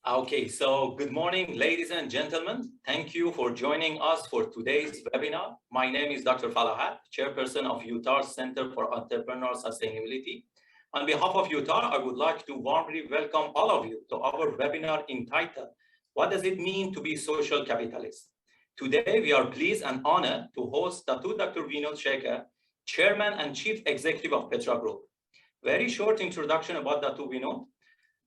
Okay, so good morning, ladies and gentlemen. Thank you for joining us for today's webinar. My name is Dr. Falahat, Chairperson of UTAR's Center for Entrepreneurial Sustainability. On behalf of UTAR, I would like to warmly welcome all of you to our webinar entitled, What Does It Mean to be Social Capitalist? Today, we are pleased and honored to host Dr. Vinod Shekhar, Chairman and Chief Executive of Petra Group. Very short introduction about Dr. Vinod.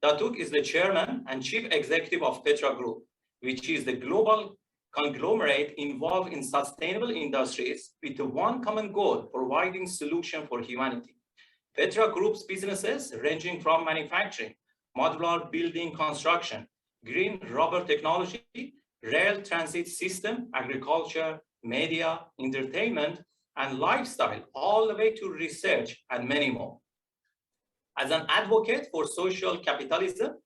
Datuk is the chairman and chief executive of Petra Group, which is the global conglomerate involved in sustainable industries with the one common goal, providing solutions for humanity. Petra Group's businesses ranging from manufacturing, modular building construction, green rubber technology, rail transit system, agriculture, media, entertainment, and lifestyle, all the way to research and many more. As an advocate for social capitalism,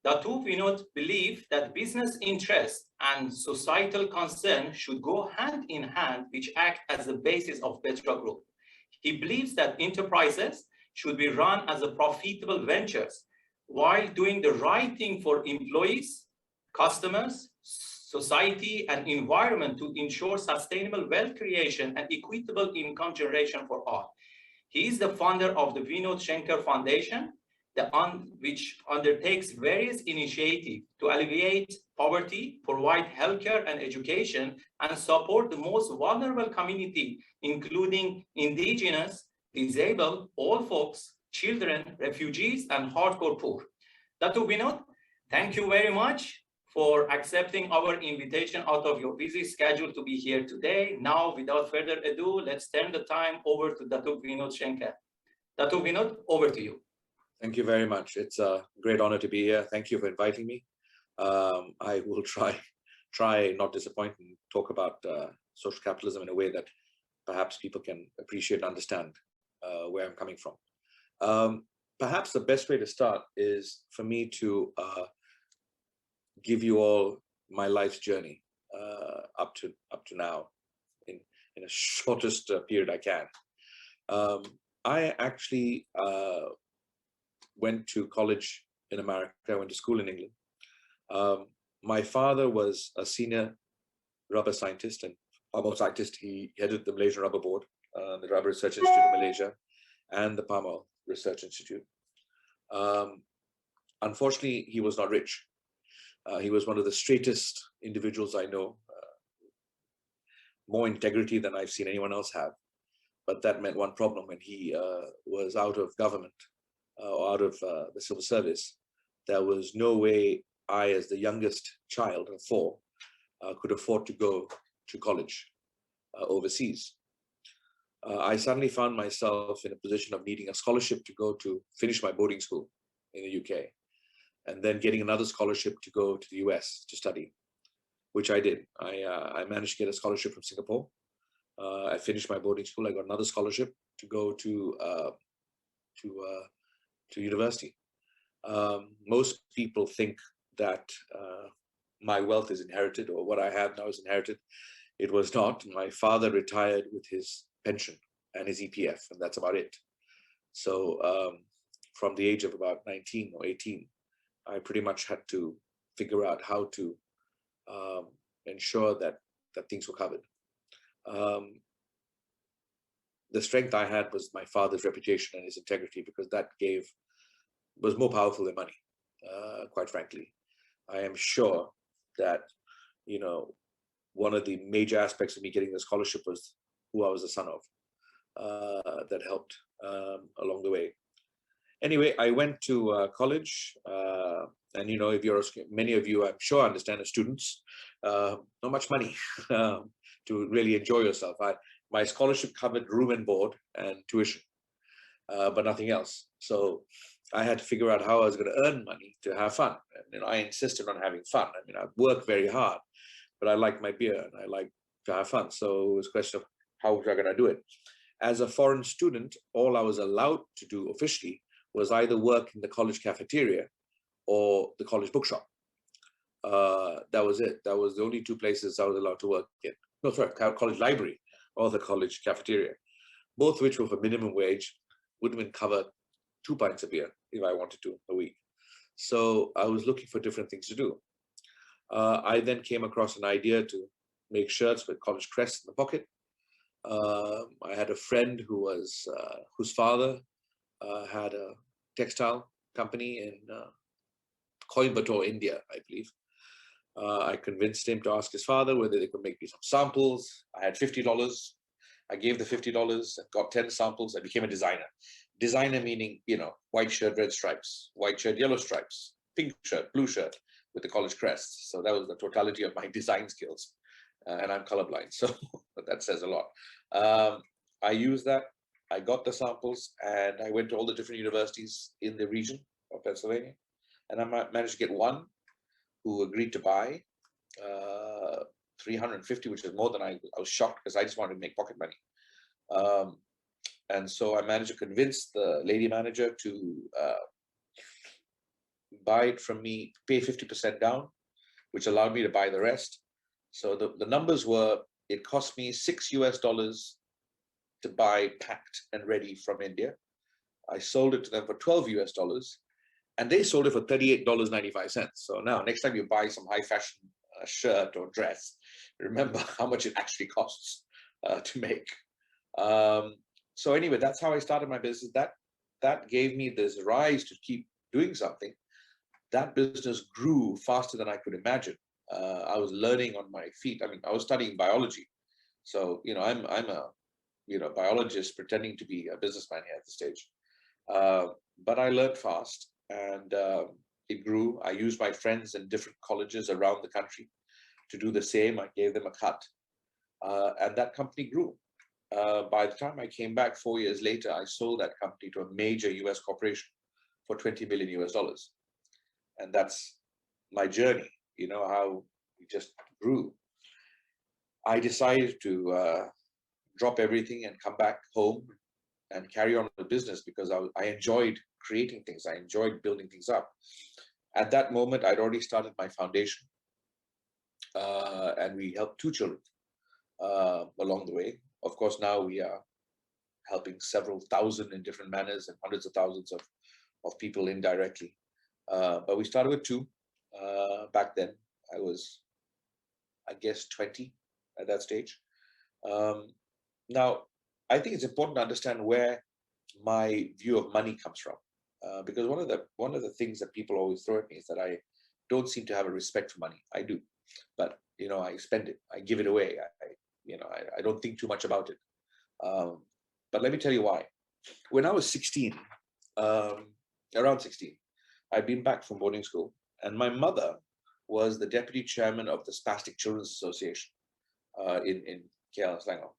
Datu Vinod believes that business interests and societal concern should go hand in hand, which act as the basis of Petra Group. He believes that enterprises should be run as a profitable ventures while doing the right thing for employees, customers, society, and environment to ensure sustainable wealth creation and equitable income generation for all. He is the founder of the Vinod Shekhar Foundation, which undertakes various initiatives to alleviate poverty, provide healthcare and education, and support the most vulnerable community, including indigenous, disabled, old folks, children, refugees, and hardcore poor. Dr. Vinod, thank you very much for accepting our invitation out of your busy schedule to be here today. Now, without further ado, let's turn the time over to Dr. Vinod Shekhar. Dr. Vinod, over to you. Thank you very much. It's a great honor to be here. Thank you for inviting me. I will try not disappoint and talk about social capitalism in a way that perhaps people can appreciate and understand where I'm coming from. Perhaps the best way to start is for me to give you all my life's journey up to now in a shortest period I can. I actually went to college in America. I went to school in England. My father was a senior rubber scientist and palm scientist. He headed the Malaysian Rubber Board, the Rubber Research Institute of Malaysia, and the Palm Oil Research Institute. Unfortunately, he was not rich. He was one of the straightest individuals I know, more integrity than I've seen anyone else have. But that meant one problem: when he was out of government or out of the civil service, there was no way I, as the youngest child of four, could afford to go to college overseas. I suddenly found myself in a position of needing a scholarship to go to finish my boarding school in the UK, and then getting another scholarship to go to the US to study, which I did. I managed to get a scholarship from Singapore. I finished my boarding school. I got another scholarship to go to university. Most people think that my wealth is inherited, or what I have now is inherited. It was not. My father retired with his pension and his EPF, and that's about it. So from the age of about 19 or 18, I pretty much had to figure out how to ensure that things were covered. The strength I had was my father's reputation and his integrity, because that was more powerful than money, quite frankly. I am sure that, one of the major aspects of me getting the scholarship was who I was the son of, that helped along the way. Anyway, I went to college, and if many of you, I'm sure, understand, as students, not much money to really enjoy yourself. My scholarship covered room and board and tuition, but nothing else. So I had to figure out how I was going to earn money to have fun. And I insisted on having fun. I mean, I worked very hard, but I like my beer and I like to have fun. So it was a question of how was I going to do it. As a foreign student, all I was allowed to do officially was either work in the college cafeteria or the college bookshop. That was it. That was the only two places I was allowed to work in. No, sorry, college library or the college cafeteria, both which were for minimum wage, would have been covered 2 pints of beer if I wanted to a week. So I was looking for different things to do. I then came across an idea to make shirts with college crests in the pocket. I had a friend who was whose father had a textile company in Coimbatore, India, I believe. I convinced him to ask his father whether they could make me some samples. I had $50. I gave the $50 and got 10 samples. I became a designer. Designer meaning, white shirt, red stripes, white shirt, yellow stripes, pink shirt, blue shirt with the college crest. So that was the totality of my design skills. And I'm colorblind, so that says a lot. I used that. I got the samples and I went to all the different universities in the region of Pennsylvania. And I managed to get one who agreed to buy 350, which is more than I was shocked because I just wanted to make pocket money. And so I managed to convince the lady manager to buy it from me, pay 50% down, which allowed me to buy the rest. So the numbers were, it cost me $6 to buy packed and ready from India. I sold it to them for $12, and they sold it for $38.95. So now, next time you buy some high fashion shirt or dress, remember how much it actually costs to make. So anyway, that's how I started my business. That gave me this rise to keep doing something. That business grew faster than I could imagine. I was learning on my feet. I mean, I was studying biology. So, I'm a, biologist pretending to be a businessman here at this stage. But I learned fast and it grew. I used my friends in different colleges around the country to do the same. I gave them a cut and that company grew. By the time I came back 4 years later, I sold that company to a major US corporation for $20 million US. And that's my journey, how we just grew. I decided to drop everything and come back home and carry on the business because I enjoyed creating things. I enjoyed building things up. At that moment, I'd already started my foundation and we helped 2 children along the way. Of course, now we are helping several thousand in different manners and hundreds of thousands of people indirectly. But we started with 2. Back then, I was, I guess, 20 at that stage. Now, I think it's important to understand where my view of money comes from, because one of the things that people always throw at me is that I don't seem to have a respect for money. I do, but I spend it, I give it away. I don't think too much about it. But let me tell you why. When I was 16, around 16, I'd been back from boarding school, and my mother was the deputy chairman of the Spastic Children's Association in KL Selangor.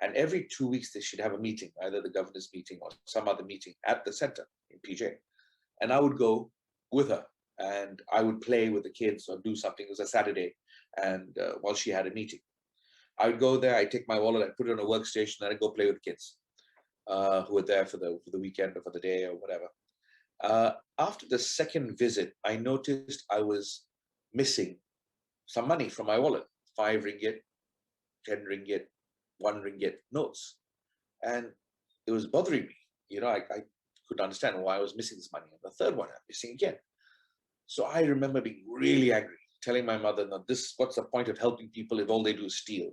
And every 2 weeks, they should have a meeting, either the governor's meeting or some other meeting at the center in PJ. And I would go with her and I would play with the kids or do something. It was a Saturday, and while she had a meeting, I would go there, I'd take my wallet, I'd put it on a workstation, and I'd go play with kids who were there for the weekend or for the day or whatever. After the second visit, I noticed I was missing some money from my wallet, 5 ringgit, 10 ringgit, 1 ringgit notes. And it was bothering me. I couldn't understand why I was missing this money. And the third one, I'm missing again. So I remember being really angry, telling my mother, no, what's the point of helping people if all they do is steal?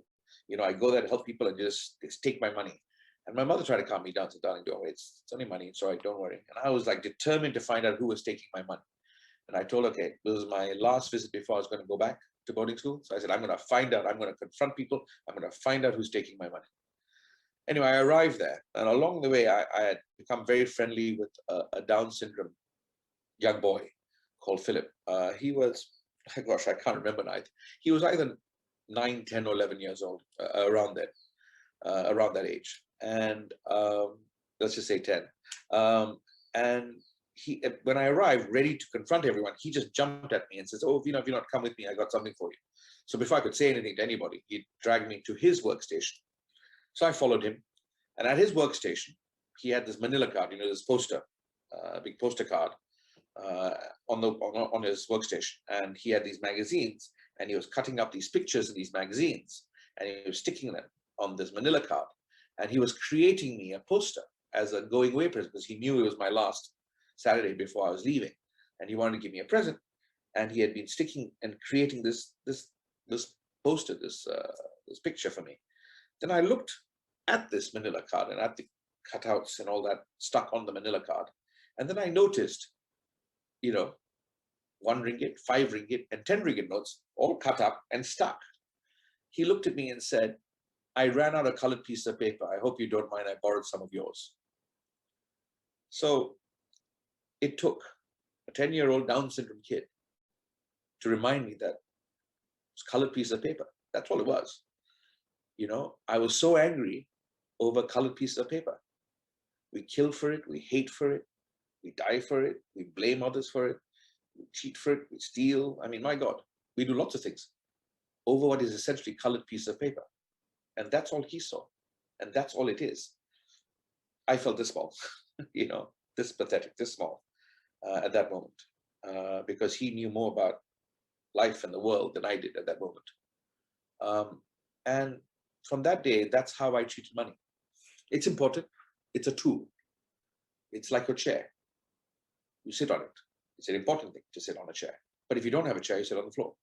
I go there to help people and just take my money. And my mother tried to calm me down, said, darling, don't worry, it's only money, it's all right, don't worry. And I was like determined to find out who was taking my money. And I told her, okay, this was my last visit before I was going to go back to boarding school. So I said, I'm going to find out, I'm going to confront people, I'm going to find out who's taking my money. Anyway, I arrived there, and along the way, I had become very friendly with a Down syndrome young boy called Philip. He was, gosh, I can't remember now. He was either 9, 10, or 11 years old, around that age. And let's just say 10. And when I arrived ready to confront everyone, he just jumped at me and says, oh, if you not come with me, I got something for you. So before I could say anything to anybody, he dragged me to his workstation. So I followed him. And at his workstation, he had this manila card, this poster, big poster card on his workstation. And he had these magazines, and he was cutting up these pictures in these magazines, and he was sticking them on this manila card. And he was creating me a poster as a going away present because he knew it was my last Saturday before I was leaving. and he wanted to give me a present. And he had been sticking and creating this poster, this picture for me. Then I looked at this manila card and at the cutouts and all that stuck on the manila card. And then I noticed, 1 ringgit, 5 ringgit, and 10 ringgit notes all cut up and stuck. He looked at me and said, I ran out of colored piece of paper. I hope you don't mind. I borrowed some of yours. So it took a 10-year-old Down syndrome kid to remind me that it's a colored piece of paper. That's all it was. I was so angry over a colored piece of paper. We kill for it. We hate for it. We die for it. We blame others for it. We cheat for it. We steal. I mean, my God, we do lots of things over what is essentially a colored piece of paper. And that's all he saw. And that's all it is. I felt this small, this pathetic, this small at that moment, because he knew more about life and the world than I did at that moment. And from that day, that's how I treated money. It's important. It's a tool. It's like your chair. You sit on it. It's an important thing to sit on a chair. But if you don't have a chair, you sit on the floor.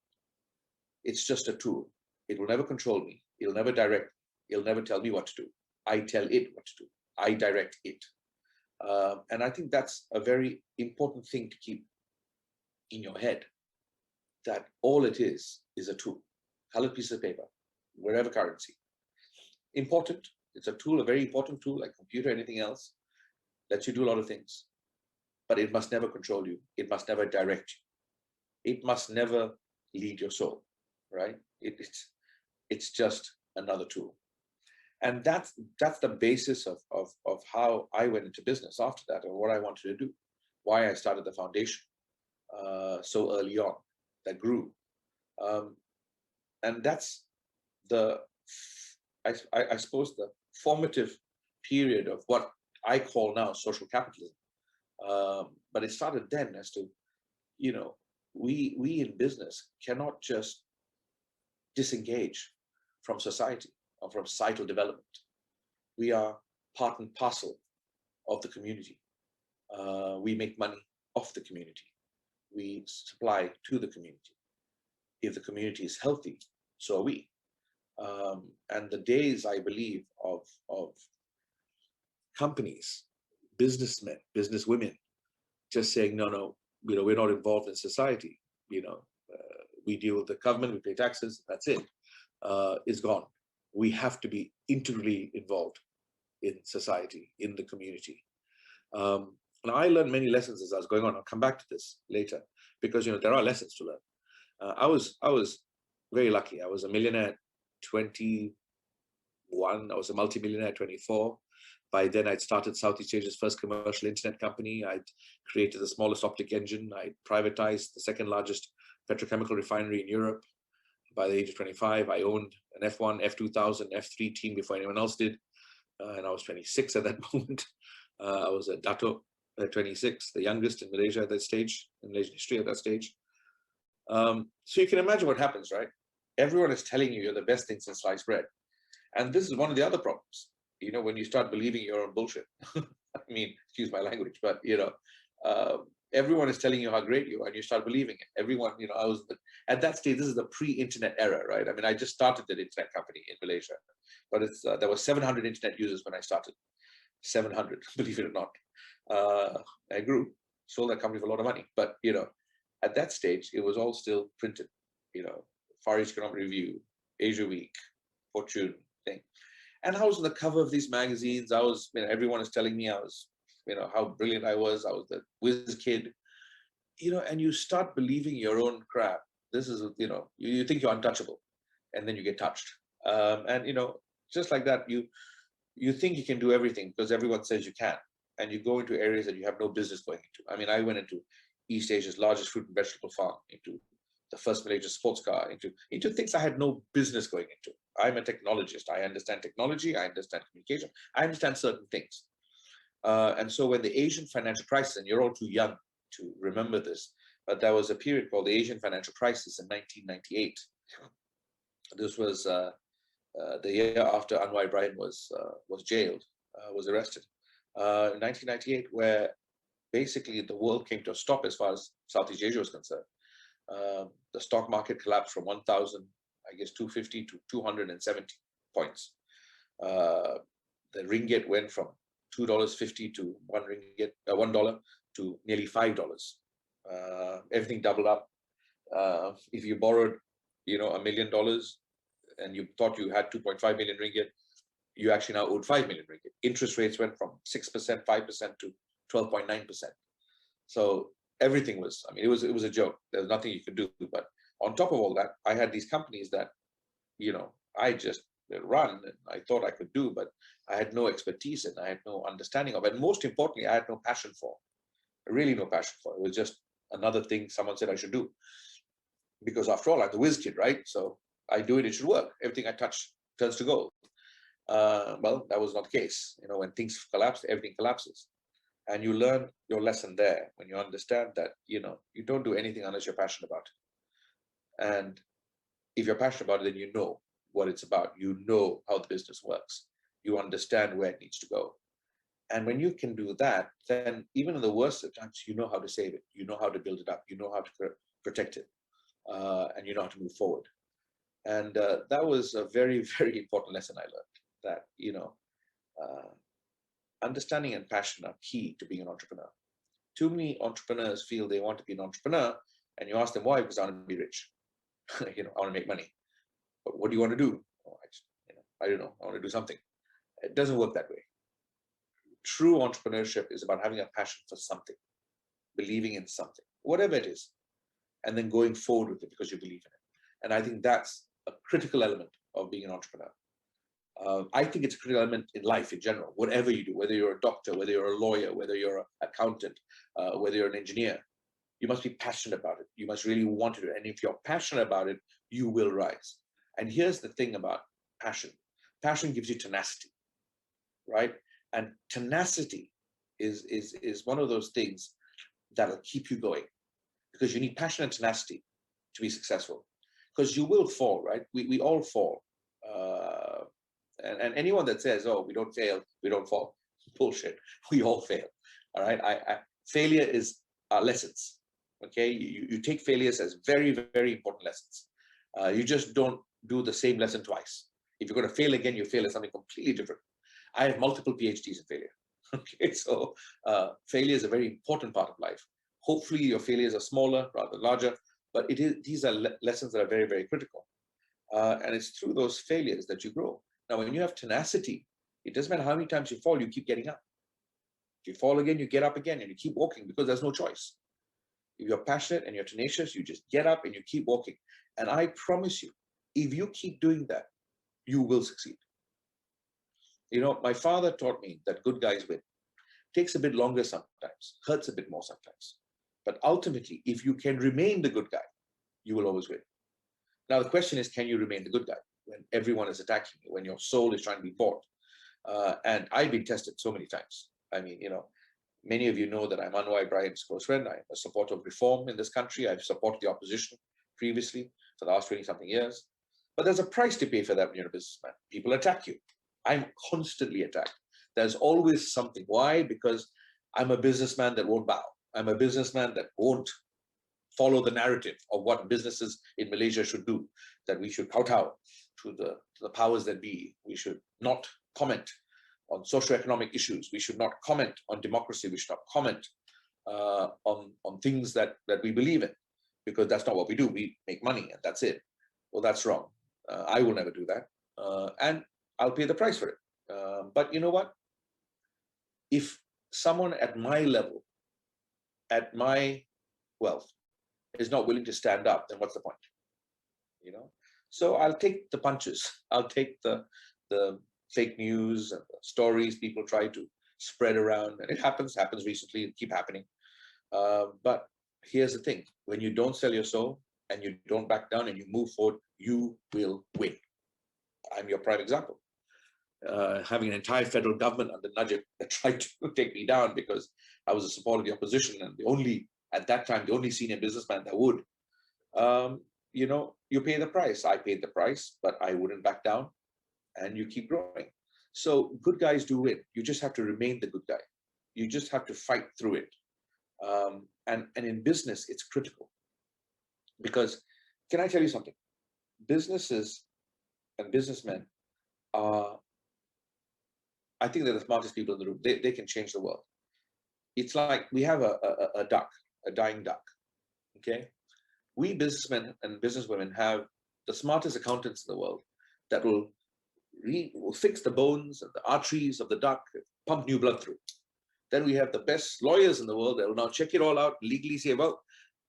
It's just a tool. It will never control me. It'll never direct me. It'll never tell me what to do. I tell it what to do. I direct it. And I think that's a very important thing to keep in your head, that all it is a tool. Colored piece of paper, whatever currency. Important. It's a tool, a very important tool, like computer, anything else. Lets you do a lot of things. But it must never control you. It must never direct you. It must never lead your soul, right? It's just another tool. And that's the basis of how I went into business after that, and what I wanted to do, why I started the foundation so early on, that grew. And that's I suppose the formative period of what I call now social capitalism. But it started then as to, we in business cannot just disengage from society or from societal development. We are part and parcel of the community. We make money off the community. We supply to the community. If the community is healthy, so are we. And the days, I believe, of companies, businessmen, businesswomen, just saying, no, we're not involved in society. We deal with the government, we pay taxes, that's it, is gone. We have to be integrally involved in society, in the community. And I learned many lessons as I was going on. I'll come back to this later, because there are lessons to learn. I was very lucky. I was a millionaire at 21. I was a multimillionaire at 24. By then, I'd started Southeast Asia's first commercial internet company. I'd created the smallest optic engine. I privatized the second largest petrochemical refinery in Europe. By the age of 25, I owned an F1, F2000, F3 team before anyone else did. And I was 26 at that moment. I was a Dato at 26, the youngest in Malaysia at that stage, in Malaysian history at that stage. So you can imagine what happens, right? Everyone is telling you you're the best thing since sliced bread. And this is one of the other problems, when you start believing your own bullshit. I mean, excuse my language, but, everyone is telling you how great you are and you start believing it. Everyone, at that stage, this is the pre-internet era, right? I mean, I just started that internet company in Malaysia, but there were 700 internet users when I started. 700, believe it or not. I grew, sold that company for a lot of money. But, at that stage, it was all still printed, Far East Economic Review, Asia Week, Fortune thing. And I was on the cover of these magazines. I was, everyone is telling me I was, how brilliant I was the whiz kid, and you start believing your own crap. This is, you think you're untouchable, and then you get touched. And, just like that, you think you can do everything because everyone says you can, and you go into areas that you have no business going into. I mean, I went into East Asia's largest fruit and vegetable farm, into the first Malaysian sports car, into things I had no business going into. I'm a technologist. I understand technology. I understand communication. I understand certain things. And so when the Asian financial crisis, and you're all too young to remember this, but there was a period called the Asian financial crisis in 1998. This was the year after Anwar Ibrahim was jailed, was arrested, in 1998, where basically the world came to a stop as far as Southeast Asia was concerned. The stock market collapsed from 1,000, I guess, 250 to 270 points. The ringgit went from $2.50 to $1 to nearly $5. Everything doubled up. If you borrowed, $1 million and you thought you had 2.5 million ringgit, you actually now owed 5 million ringgit. Interest rates went from 6%, 5% to 12.9%. So everything was, it was a joke. There was nothing you could do. But on top of all that, I had these companies that, I just run and I thought I could do, but I had no expertise and I had no understanding of it. And most importantly, I had no passion for, really no passion for. It was just another thing someone said I should do. Because after all, I'm the whiz kid, right? So I do it, it should work. Everything I touch turns to gold. Well, that was not the case. When things collapse, everything collapses. And you learn your lesson there when you understand that, you don't do anything unless you're passionate about it. And if you're passionate about it, then you know what it's about. You know how the business works. You understand where it needs to go. And when you can do that, then even in the worst of times, you know how to save it. You know how to build it up. You know how to protect it. And you know how to move forward. And that was a very, very important lesson I learned, that, understanding and passion are key to being an entrepreneur. Too many entrepreneurs feel they want to be an entrepreneur, and you ask them why, because I want to be rich. I want to make money. But what do you want to do? Oh, I don't know. I want to do something. It doesn't work that way. True entrepreneurship is about having a passion for something, believing in something, whatever it is, and then going forward with it because you believe in it. And I think that's a critical element of being an entrepreneur. I think it's a critical element in life in general, whatever you do, whether you're a doctor, whether you're a lawyer, whether you're an accountant, whether you're an engineer, you must be passionate about it. You must really want to do it. And if you're passionate about it, you will rise. And here's the thing about passion. Passion gives you tenacity, right? And tenacity is one of those things that'll keep you going, because you need passion and tenacity to be successful. Because you will fall, right? We all fall. And anyone that says, oh, we don't fail, we don't fall, bullshit. We all fail. All right. Failure is lessons. Okay. You take failures as very, very important lessons. You just don't do the same lesson twice. If you're going to fail again, you fail at something completely different. I have multiple PhDs in failure. Okay. So failure is a very important part of life. Hopefully your failures are smaller rather than larger, but these are lessons that are very, very critical. And it's through those failures that you grow. Now, when you have tenacity, it doesn't matter how many times you fall, you keep getting up. If you fall again, you get up again and you keep walking, because there's no choice. If you're passionate and you're tenacious, you just get up and you keep walking. And I promise you, if you keep doing that, you will succeed. My father taught me that good guys win. Takes a bit longer sometimes, hurts a bit more sometimes. But ultimately, if you can remain the good guy, you will always win. Now, the question is, can you remain the good guy when everyone is attacking you, when your soul is trying to be bought? And I've been tested so many times. Many of you know that I'm Anwar Ibrahim's close friend. I'm a supporter of reform in this country. I've supported the opposition previously for the last 20-something years. But there's a price to pay for that when you're a businessman. People attack you. I'm constantly attacked. There's always something. Why? Because I'm a businessman that won't bow. I'm a businessman that won't follow the narrative of what businesses in Malaysia should do, that we should kowtow to the powers that be. We should not comment on socioeconomic issues. We should not comment on democracy. We should not comment on things that we believe in, because that's not what we do. We make money and that's it. Well, that's wrong. I will never do that. And I'll pay the price for it. But you know what? If someone at my level, at my wealth, is not willing to stand up, then what's the point? So I'll take the punches. I'll take the fake news and the stories people try to spread around, and it happens recently, it keep happening. But here's the thing: when you don't sell your soul and you don't back down and you move forward, you will win. I'm your prime example. Having an entire federal government under Najib that tried to take me down because I was a supporter of the opposition, and at that time, the only senior businessman that would. You pay the price. I paid the price, but I wouldn't back down, and you keep growing. So good guys do win. You just have to remain the good guy. You just have to fight through it. And in business, it's critical because, can I tell you something? Businesses and businessmen are, I think they're the smartest people in the room. They can change the world. It's like we have a duck, a dying duck, okay? We businessmen and businesswomen have the smartest accountants in the world that will fix the bones and the arteries of the duck, pump new blood through. Then we have the best lawyers in the world that will now check it all out, legally say, well,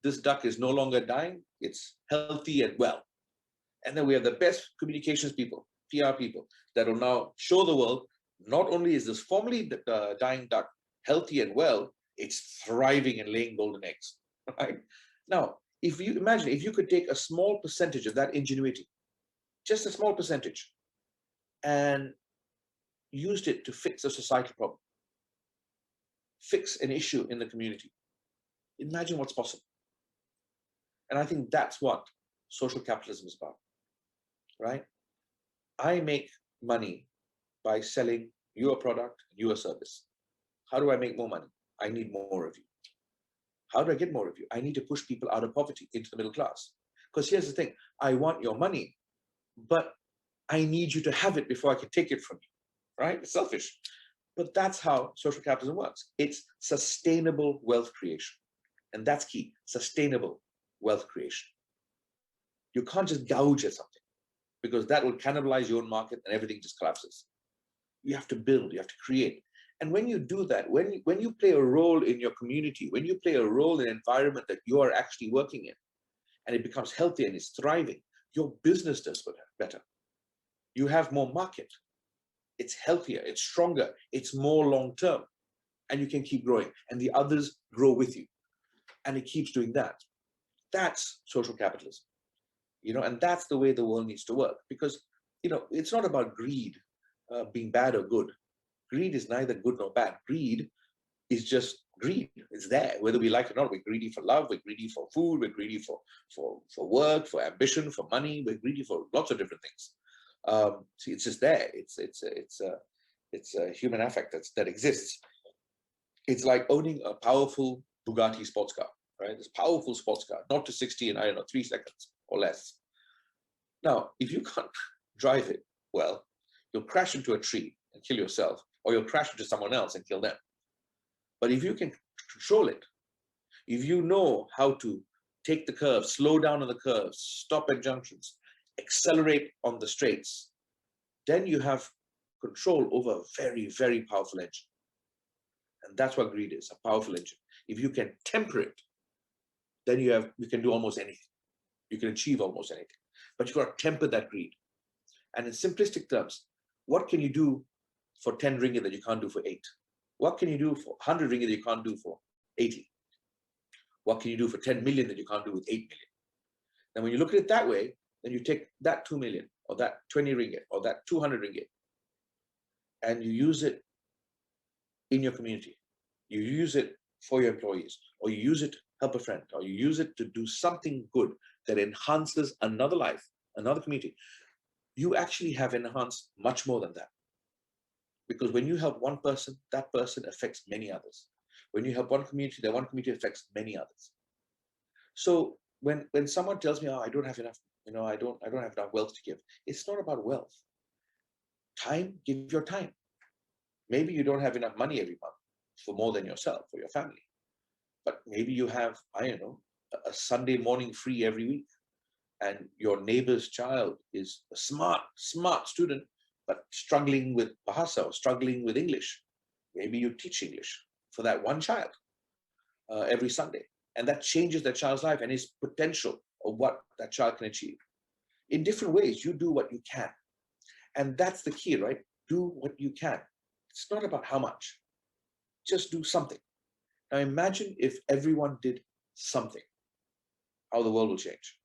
this duck is no longer dying, it's healthy and well. And then we have the best communications people, PR people, that will now show the world, not only is this formerly dying duck healthy and well, it's thriving and laying golden eggs, right? Now, if you imagine, if you could take a small percentage of that ingenuity, just a small percentage, and used it to fix a societal problem, fix an issue in the community, imagine what's possible. And I think that's what social capitalism is about, right? I make money by selling your product, your service. How do I make more money? I need more of you. How do I get more of you? I need to push people out of poverty into the middle class. Because here's the thing, I want your money, but I need you to have it before I can take it from you, right? It's selfish. But that's how social capitalism works. It's sustainable wealth creation. And that's key, sustainable wealth creation. You can't just gouge at something because that will cannibalize your own market and everything just collapses. You have to build, you have to create. And when you do that, when you play a role in your community, when you play a role in an environment that you are actually working in, and it becomes healthy and it's thriving, your business does better. You have more market. It's healthier, it's stronger, it's more long-term, and you can keep growing, and the others grow with you. And it keeps doing that. That's social capitalism, and that's the way the world needs to work, because, it's not about greed being bad or good. Greed is neither good nor bad. Greed is just greed. It's there, whether we like it or not. We're greedy for love, we're greedy for food, we're greedy for work, for ambition, for money, we're greedy for lots of different things. See, it's just there. It's a human affect that exists. It's like owning a powerful Bugatti sports car, right? This powerful sports car, not to 60 in, 3 seconds or less. Now, if you can't drive it well, you'll crash into a tree and kill yourself, or you'll crash into someone else and kill them. But if you can control it, if you know how to take the curves, slow down on the curves, stop at junctions, accelerate on the straights, then you have control over a very, very powerful engine. And that's what greed is, a powerful engine. If you can temper it, then you can do almost anything. You can achieve almost anything. But you've got to temper that greed. And in simplistic terms, what can you do for 10 ringgit that you can't do for 8? What can you do for 100 ringgit that you can't do for 80? What can you do for 10 million that you can't do with 8 million? Now, when you look at it that way, then you take that 2 million or that 20 ringgit or that 200 ringgit and you use it in your community. You use it for your employees, or you use it to help a friend, or you use it to do something good that enhances another life, another community. You actually have enhanced much more than that. Because when you help one person, that person affects many others. When you help one community, that one community affects many others. So when someone tells me, oh, I don't have enough, I don't have enough wealth to give, it's not about wealth. Time, give your time. Maybe you don't have enough money every month for more than yourself, for your family. But maybe you have, a Sunday morning free every week. And your neighbor's child is a smart student, but struggling with Bahasa or struggling with English. Maybe you teach English for that one child every Sunday. And that changes that child's life and his potential of what that child can achieve. In different ways, you do what you can. And that's the key, right? Do what you can. It's not about how much. Just do something. Now imagine if everyone did something, how the world will change.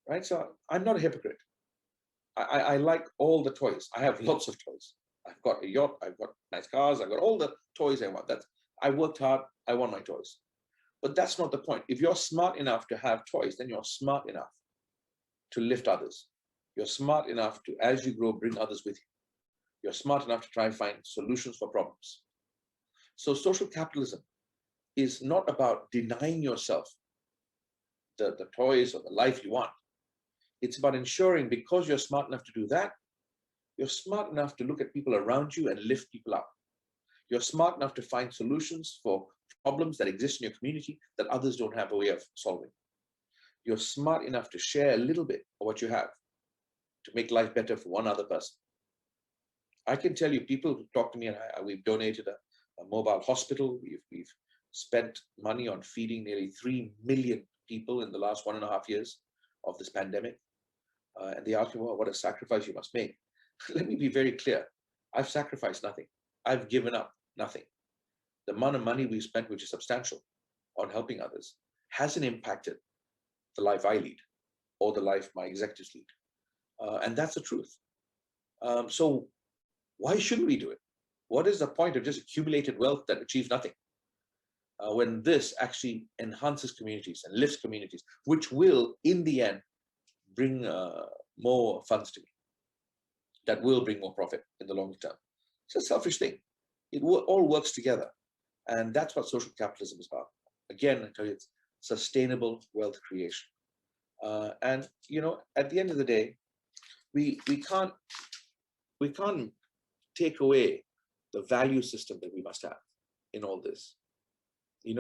Right? So I'm not a hypocrite. I like all the toys. I have lots of toys. I've got a yacht, I've got nice cars, I've got all the toys I want. I worked hard, I want my toys. But that's not the point. If you're smart enough to have toys, then you're smart enough to lift others. You're smart enough to, as you grow, bring others with you. You're smart enough to try and find solutions for problems. So social capitalism is not about denying yourself the toys or the life you want. It's about ensuring, because you're smart enough to do that, you're smart enough to look at people around you and lift people up. You're smart enough to find solutions for problems that exist in your community that others don't have a way of solving. You're smart enough to share a little bit of what you have to make life better for one other person. I can tell you, people who talk to me, and we've donated a mobile hospital. We've spent money on feeding nearly 3 million people in the last 1.5 years of this pandemic. And they ask me, well, what a sacrifice you must make. Let me be very clear. I've sacrificed nothing. I've given up nothing. The amount of money we've spent, which is substantial, on helping others, hasn't impacted the life I lead or the life my executives lead. And that's the truth. So why shouldn't we do it? What is the point of just accumulated wealth that achieves nothing? When this actually enhances communities and lifts communities, which will, in the end, bring more funds to me, that will bring more profit in the long term. It's a selfish thing. It all works together. And that's what social capitalism is about. Again, I tell you, it's sustainable wealth creation. And, at the end of the day, we can't take away the value system that we must have in all this. We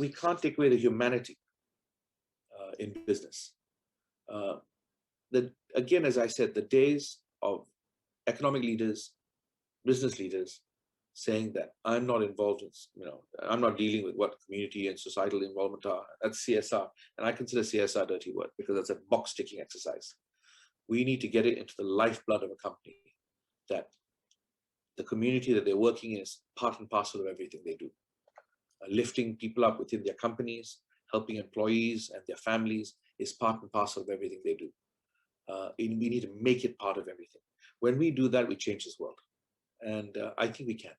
can't take away the humanity in business. Again, as I said, the days of economic leaders, business leaders saying that I'm not involved in, I'm not dealing with what community and societal involvement are. That's CSR. And I consider CSR a dirty word because that's a box ticking exercise. We need to get it into the lifeblood of a company, that the community that they're working in is part and parcel of everything they do. Lifting people up within their companies, helping employees and their families is part and parcel of everything they do. We need to make it part of everything. When we do that, we change this world. And I think we can.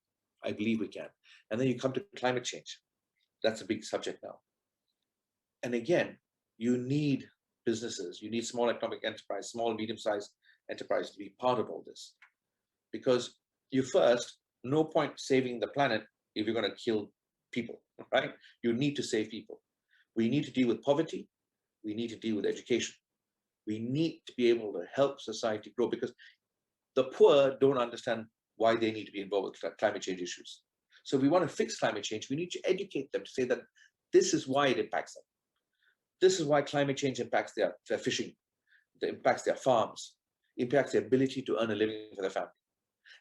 I believe we can. And then you come to climate change. That's a big subject now. And again, you need businesses, you need small economic enterprise, small, medium-sized enterprise to be part of all this. Because no point saving the planet if you're going to kill people, right? You need to save people. We need to deal with poverty. We need to deal with education. We need to be able to help society grow, because the poor don't understand why they need to be involved with climate change issues. So if we want to fix climate change, we need to educate them to say that this is why it impacts them. This is why climate change impacts their fishing, it impacts their farms, impacts their ability to earn a living for their family.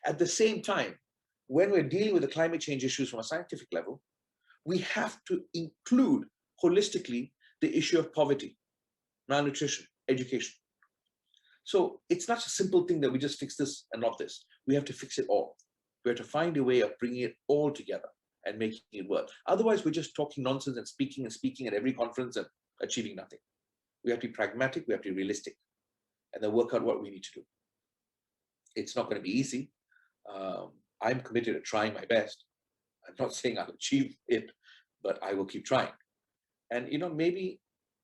At the same time, when we're dealing with the climate change issues from a scientific level, we have to include holistically the issue of poverty, malnutrition, education. So it's not a simple thing that we just fix this and not this. We have to fix it all. We have to find a way of bringing it all together and making it work. Otherwise, we're just talking nonsense and speaking at every conference and achieving nothing. We have to be pragmatic, we have to be realistic, and then work out what we need to do. It's not going to be easy. I'm committed to trying my best. I'm not saying I'll achieve it, but I will keep trying. And maybe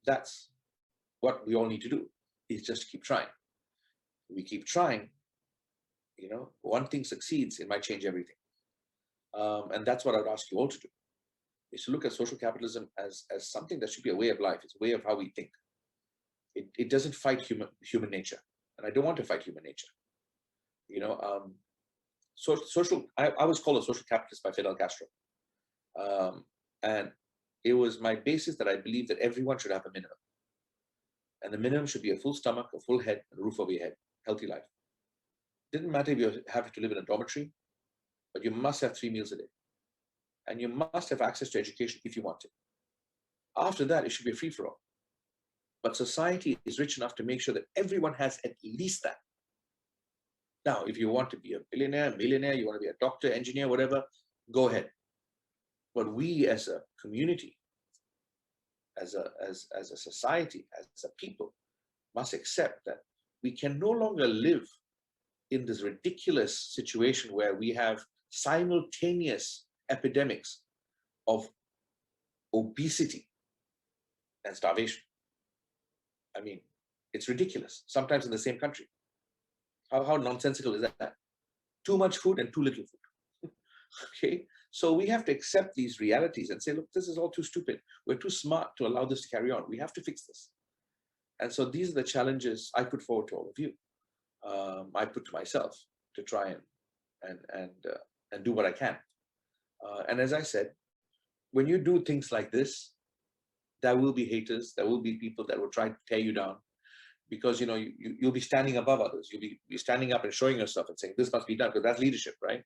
that's what we all need to do, is just keep trying. We keep trying, one thing succeeds, it might change everything. And that's what I'd ask you all to do, is to look at social capitalism as something that should be a way of life. It's a way of how we think. It doesn't fight human nature. And I don't want to fight human nature. I was called a social capitalist by Fidel Castro. And it was my basis that I believe that everyone should have a minimum. And the minimum should be a full stomach, a full head, and a roof over your head, healthy life. Didn't matter if you have to live in a dormitory, but you must have 3 meals a day. And you must have access to education if you want it. After that, it should be a free-for-all. But society is rich enough to make sure that everyone has at least that. Now, if you want to be a billionaire, millionaire, you want to be a doctor, engineer, whatever, go ahead. But we as a community, as a society, as a people, must accept that we can no longer live in this ridiculous situation where we have simultaneous epidemics of obesity and starvation. I mean, it's ridiculous, sometimes in the same country. How nonsensical is that? Too much food and too little food. Okay, So we have to accept these realities and say, look, this is all too stupid. We're too smart to allow this to carry on. We have to fix this. And so these are the challenges I put forward to all of you. I put to myself to try and do what I can. And as I said, when you do things like this, there will be haters. There will be people that will try to tear you down, because you'll be standing above others. You'll be standing up and showing yourself and saying, this must be done, because that's leadership, right?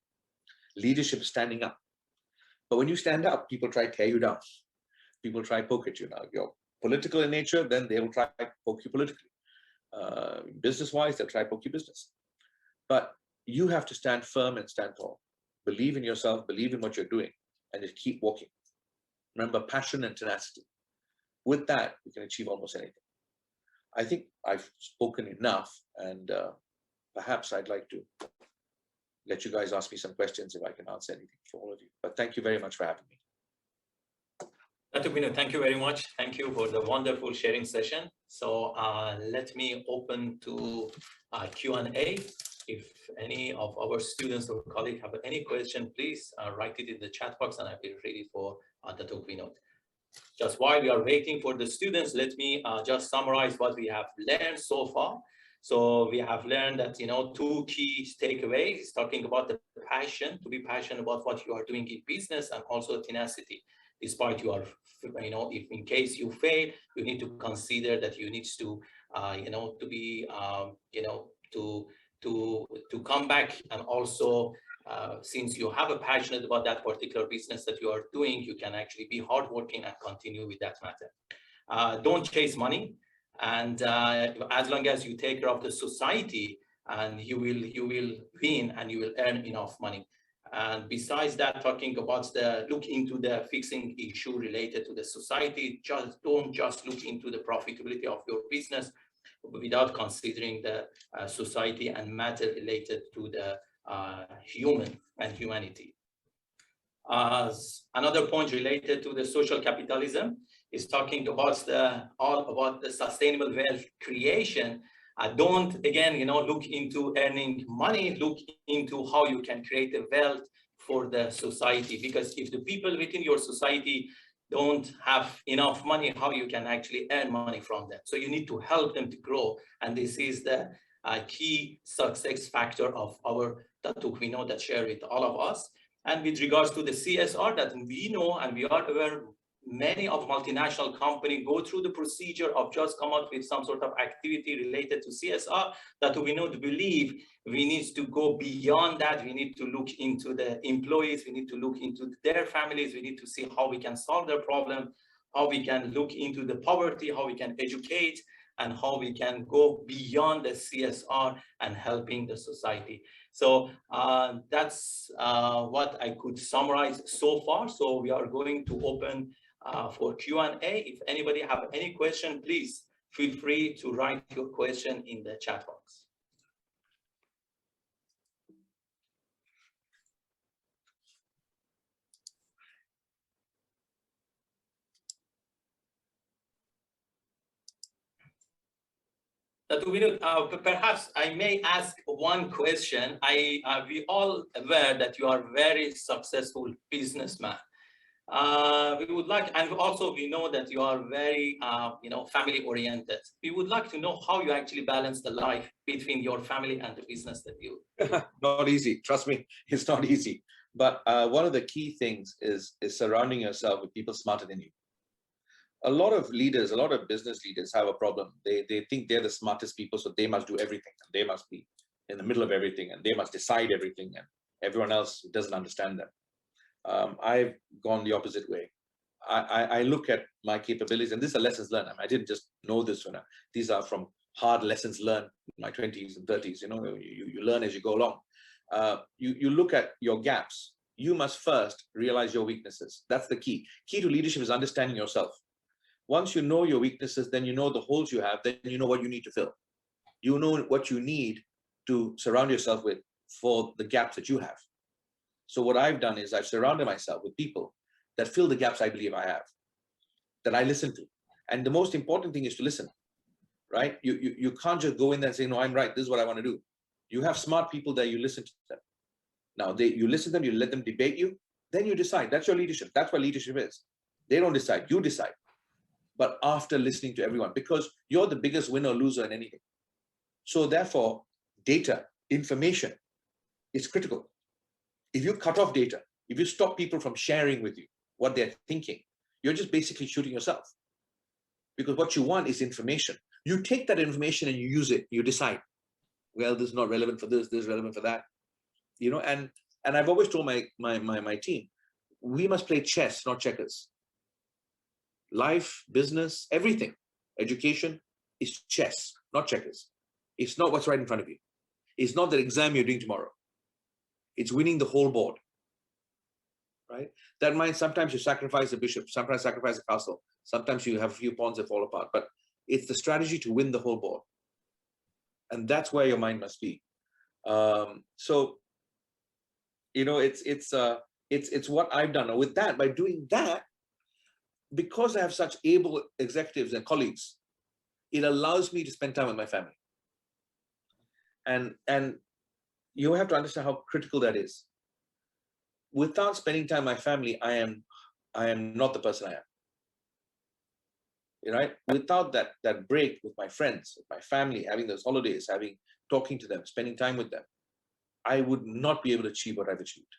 Leadership is standing up. But when you stand up, people try to tear you down. People try to poke at you. Now, if you're political in nature, then they will try to poke you politically. Business-wise, they'll try to poke you business. But you have to stand firm and stand tall. Believe in yourself, believe in what you're doing, and just keep walking. Remember, passion and tenacity. With that, you can achieve almost anything. I think I've spoken enough, and perhaps I'd like to let you guys ask me some questions if I can answer anything for all of you. But thank you very much for having me. Dr. Binu, thank you very much. Thank you for the wonderful sharing session. So let me open to Q&A. If any of our students or colleagues have any question, please write it in the chat box and I will read it for Dr. Binu. Just while we are waiting for the students, let me just summarize what we have learned so far. So we have learned that, two key takeaways, talking about the passion, to be passionate about what you are doing in business, and also tenacity. Despite you are, if in case you fail, you need to consider that you need to, to be, to come back. And also, since you have a passion about that particular business that you are doing, you can actually be hardworking and continue with that matter. Don't chase money. And as long as you take care of the society, and you will win and you will earn enough money. And besides that, talking about look into the fixing issue related to the society. Don't just look into the profitability of your business without considering the society and matter related to the human and humanity. Another point related to the social capitalism is talking about all about the sustainable wealth creation. Don't again, look into earning money. Look into how you can create a wealth for the society. Because if the people within your society don't have enough money, how you can actually earn money from them? So you need to help them to grow, and this is the key success factor of our that we know that share with all of us. And with regards to the CSR, that we know and we are aware, many of multinational companies go through the procedure of just come out with some sort of activity related to CSR, that we know to believe we need to go beyond that. We need to look into the employees, we need to look into their families, we need to see how we can solve their problem, how we can look into the poverty, how we can educate, and how we can go beyond the CSR and helping the society. So that's what I could summarize so far. So we are going to open for Q&A. If anybody have any question, please feel free to write your question in the chat box. Perhaps I may ask one question. We all aware that you are a very successful businessman. We would like, and also we know that you are very, family oriented. We would like to know how you actually balance the life between your family and the business that you do. Not easy. Trust me, it's not easy. But one of the key things is surrounding yourself with people smarter than you. A lot of leaders, a lot of business leaders have a problem. They think they're the smartest people, so they must do everything. They must be in the middle of everything, and they must decide everything, and everyone else doesn't understand them. I've gone the opposite way. I look at my capabilities, and these are lessons learned. I didn't just know this one. These are from hard lessons learned in my 20s and 30s. You learn as you go along. You look at your gaps. You must first realize your weaknesses. That's the key. Key to leadership is understanding yourself. Once you know your weaknesses, then you know the holes you have, then you know what you need to fill. You know what you need to surround yourself with for the gaps that you have. So what I've done is I've surrounded myself with people that fill the gaps I believe I have, that I listen to. And the most important thing is to listen, right? You can't just go in there and say, no, I'm right, this is what I want to do. You have smart people there, you listen to them. Now, you listen to them, you let them debate you, Then you decide. That's your leadership. That's what leadership is. They don't decide, you decide. But after listening to everyone, because you're the biggest winner or loser in anything. So therefore, data, information is critical. If you cut off data, if you stop people from sharing with you what they're thinking, you're just basically shooting yourself. Because what you want is information. You take that information and you use it. You decide, well, this is not relevant for this is relevant for that. You know, and I've always told my team, we must play chess, not checkers. Life, business, everything, education is chess, not checkers. It's not what's right in front of you. It's not the exam you're doing tomorrow. It's winning the whole board, right? That means sometimes you sacrifice a bishop, sometimes sacrifice a castle, sometimes you have a few pawns that fall apart, but it's the strategy to win the whole board. And that's where your mind must be. So, you know, it's what I've done. With that, by doing that, because I have such able executives and colleagues, it allows me to spend time with my family. And you have to understand how critical that is. Without spending time with my family, I am not the person I am. Right? Without that break with my friends, with my family, having those holidays, talking to them, spending time with them, I would not be able to achieve what I've achieved.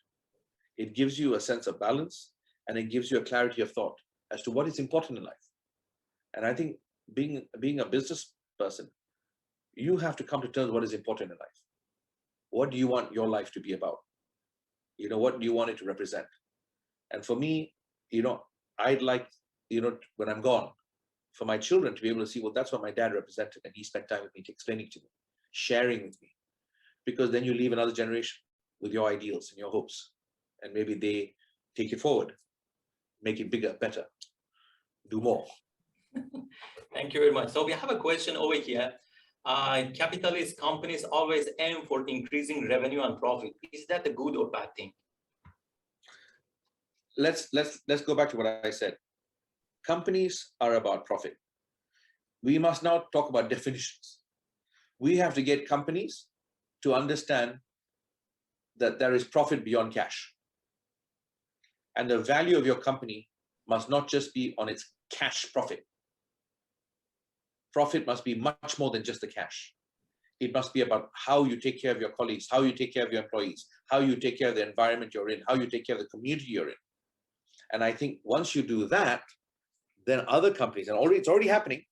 It gives you a sense of balance, and it gives you a clarity of thought as to what is important in life. And I think being a business person, you have to come to terms with what is important in life. What do you want your life to be about? You know, what do you want it to represent? And for me, you know, I'd like, you know, when I'm gone, for my children to be able to see, well, that's what my dad represented, and he spent time with me, explaining to me, sharing with me. Because then you leave another generation with your ideals and your hopes, and maybe they take it forward, make it bigger, better, do more. Thank you very much. So we have a question over here. Capitalist companies always aim for increasing revenue and profit. Is that a good or bad thing? Let's go back to what I said. Companies are about profit. We must now talk about definitions. We have to get companies to understand that there is profit beyond cash. And the value of your company must not just be on its cash profit. Profit must be much more than just the cash. It must be about how you take care of your colleagues, how you take care of your employees, how you take care of the environment you're in, how you take care of the community you're in. And I think once you do that, then other companies, and it's already happening,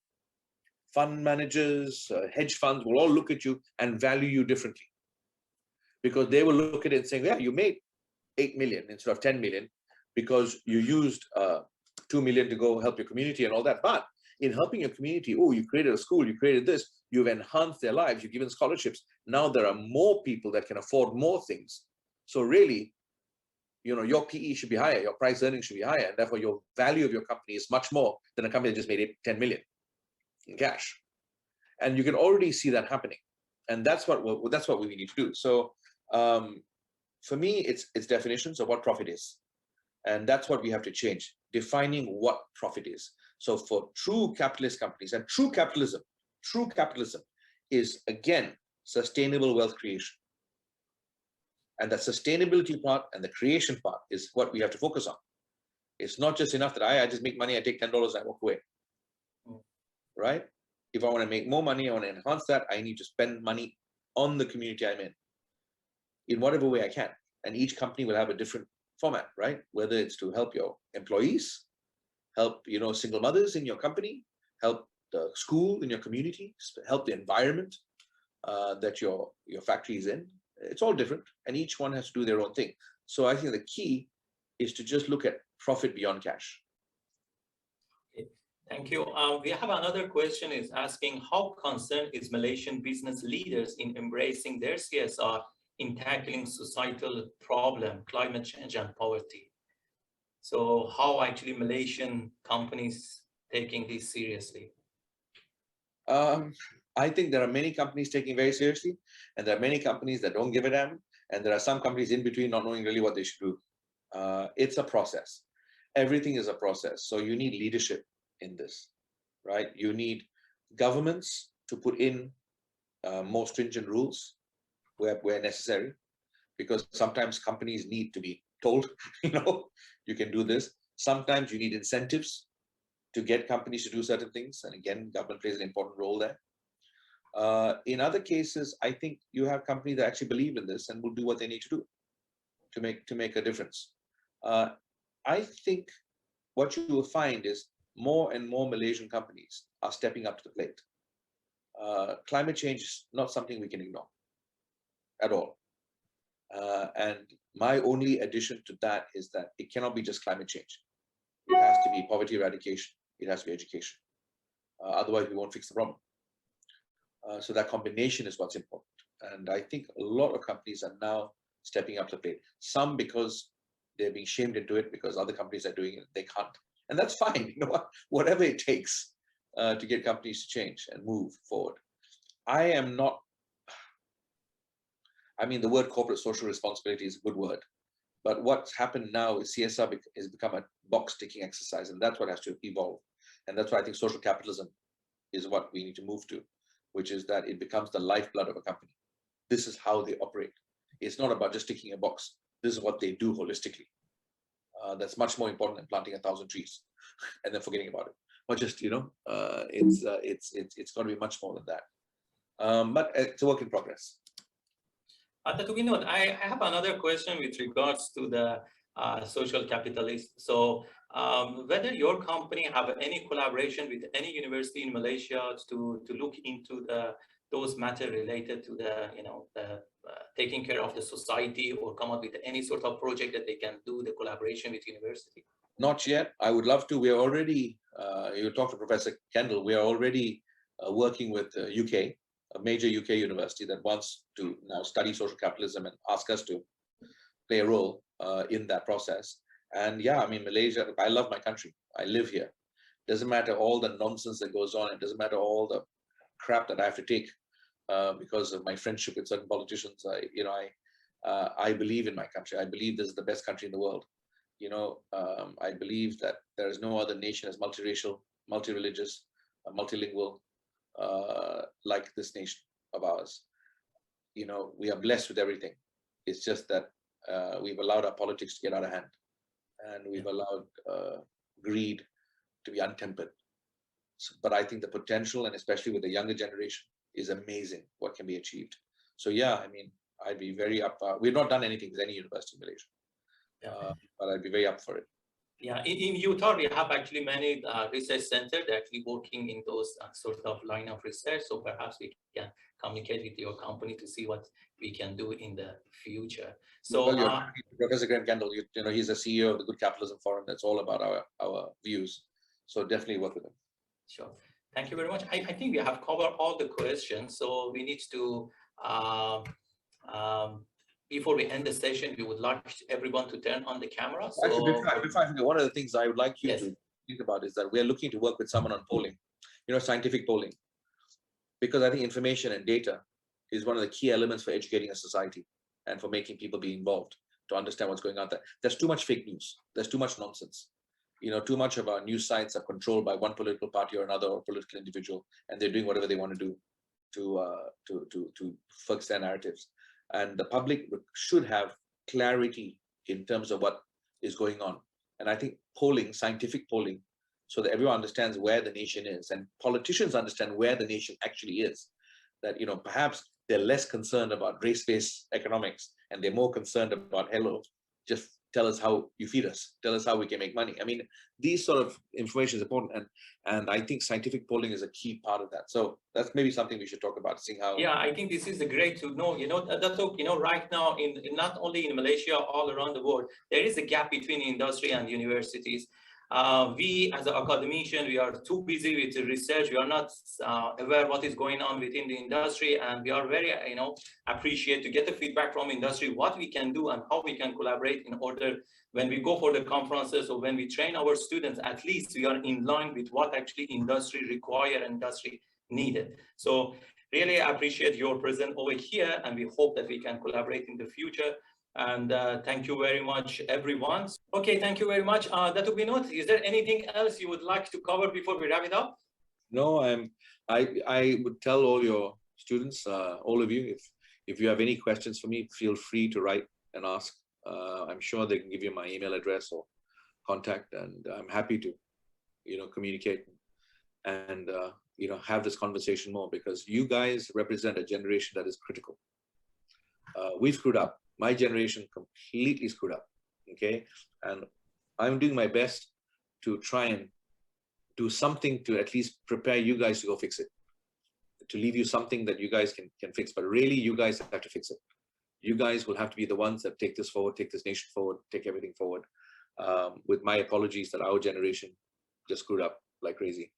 fund managers, hedge funds will all look at you and value you differently. Because they will look at it and say, yeah, you made 8 million instead of 10 million because you used 2 million to go help your community and all that. But in helping your community, oh, you created a school, you created this, you've enhanced their lives, you've given scholarships. Now there are more people that can afford more things. So really, you know, your PE should be higher, your price earnings should be higher, and therefore your value of your company is much more than a company that just made 10 million in cash. And you can already see that happening. And that's what we need to do. So for me, it's definitions of what profit is. And that's what we have to change, defining what profit is. So for true capitalist companies, and true capitalism is, again, sustainable wealth creation. And that sustainability part and the creation part is what we have to focus on. It's not just enough that I just make money, I take $10 and I walk away, right? If I want to make more money, I want to enhance that, I need to spend money on the community I'm in whatever way I can. And each company will have a different format, right? Whether it's to help your employees, help, you know, single mothers in your company, help the school in your community, help the environment that your factory is in. It's all different, and each one has to do their own thing. So I think the key is to just look at profit beyond cash. Okay. Thank you. We have another question is asking, how concerned is Malaysian business leaders in embracing their CSR in tackling societal problem, climate change and poverty? So how actually Malaysian companies taking this seriously? I think there are many companies taking very seriously, and there are many companies that don't give a damn, and there are some companies in between not knowing really what they should do. It's a process. Everything is a process. So you need leadership in this, right? You need governments to put in more stringent rules where necessary, because sometimes companies need to be told, you can do this. Sometimes you need incentives to get companies to do certain things. And again, government plays an important role there. In other cases, I think you have companies that actually believe in this and will do what they need to do to make a difference. I think what you will find is more and more Malaysian companies are stepping up to the plate. Climate change is not something we can ignore at all. And my only addition to that is that it cannot be just climate change. It has to be poverty eradication. It has to be education. Otherwise, we won't fix the problem. So that combination is what's important. And I think a lot of companies are now stepping up to the plate. Some because they're being shamed into it because other companies are doing it, they can't. And that's fine, whatever it takes to get companies to change and move forward. The word corporate social responsibility is a good word, but what's happened now is CSR has become a box ticking exercise, and that's what has to evolve. And that's why I think social capitalism is what we need to move to, which is that it becomes the lifeblood of a company. This is how they operate. It's not about just ticking a box. This is what they do holistically. That's much more important than planting 1,000 trees and then forgetting about it. Or just, it's got to be much more than that. But it's a work in progress. Dr. Vinod, I have another question with regards to the social capitalist. So whether your company have any collaboration with any university in Malaysia to look into those matters related to the taking care of the society, or come up with any sort of project that they can do the collaboration with university? Not yet. I would love to. We are already, you talked to Professor Kendall, we are already working with UK, a major UK university that wants to now study social capitalism and ask us to play a role in that process. And yeah, Malaysia, I love my country. I live here. Doesn't matter all the nonsense that goes on. It doesn't matter all the crap that I have to take because of my friendship with certain politicians. I believe in my country. I believe this is the best country in the world. I believe that there is no other nation as multiracial, multi-religious, multilingual like this nation of ours. We are blessed with everything. It's just that we've allowed our politics to get out of hand, and we've allowed greed to be untempered. But I think the potential, and especially with the younger generation, is amazing what can be achieved. So yeah, I'd be very up. We've not done anything with any university in Malaysia. But I'd be very up for it. Yeah, in Utah, we have actually many research centers actually working in those sort of line of research. So perhaps we can communicate with your company to see what we can do in the future. So Professor Graham Kendall, he's the CEO of the Good Capitalism Forum. That's all about our views. So definitely work with him. Sure. Thank you very much. I think we have covered all the questions. So we need to before we end the session, we would like everyone to turn on the camera. So, actually, before I forget, one of the things I would like you to think about is that we are looking to work with someone on polling, scientific polling, because I think information and data is one of the key elements for educating a society and for making people be involved to understand what's going on there. There's too much fake news. There's too much nonsense. Too much of our news sites are controlled by one political party or another, or political individual, and they're doing whatever they want to do to fix their narratives. And the public should have clarity in terms of what is going on. And I think polling, scientific polling, so that everyone understands where the nation is, and politicians understand where the nation actually is, that perhaps they're less concerned about race-based economics and they're more concerned about, hello, just tell us how you feed us, tell us how we can make money. These sort of information is important, and I think scientific polling is a key part of that. So that's maybe something we should talk about, seeing how. Yeah, I think this is great to know. Right now in not only in Malaysia, all around the world, there is a gap between industry and universities. We as an academician, we are too busy with the research. We are not aware what is going on within the industry, and we are very, appreciate to get the feedback from industry, what we can do and how we can collaborate in order when we go for the conferences or when we train our students, at least we are in line with what actually industry require and industry needed. So really appreciate your presence over here, and we hope that we can collaborate in the future. And thank you very much, everyone. Okay, thank you very much. Dr. Vinod, is there anything else you would like to cover before we wrap it up? No, I would tell all your students, all of you, if you have any questions for me, feel free to write and ask. I'm sure they can give you my email address or contact, and I'm happy to, communicate and, have this conversation more, because you guys represent a generation that is critical. We've screwed up. My generation completely screwed up. Okay. And I'm doing my best to try and do something to at least prepare you guys to go fix it, to leave you something that you guys can fix. But really, you guys have to fix it. You guys will have to be the ones that take this forward, take this nation forward, take everything forward. With my apologies that our generation just screwed up like crazy,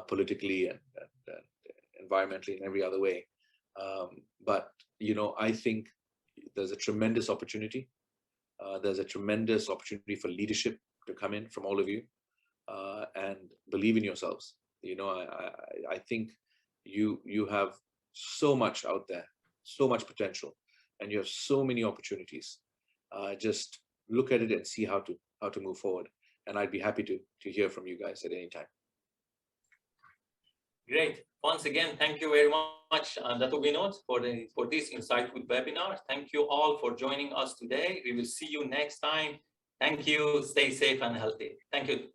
politically and environmentally and every other way. But, I think there's a tremendous opportunity. There's a tremendous opportunity for leadership to come in from all of you, and believe in yourselves. I think you have so much out there, so much potential, and you have so many opportunities. Just look at it and see how to move forward. And I'd be happy to hear from you guys at any time. Great. Once again, thank you very much, Dr. Vinod, for this insightful webinar. Thank you all for joining us today. We will see you next time. Thank you. Stay safe and healthy. Thank you.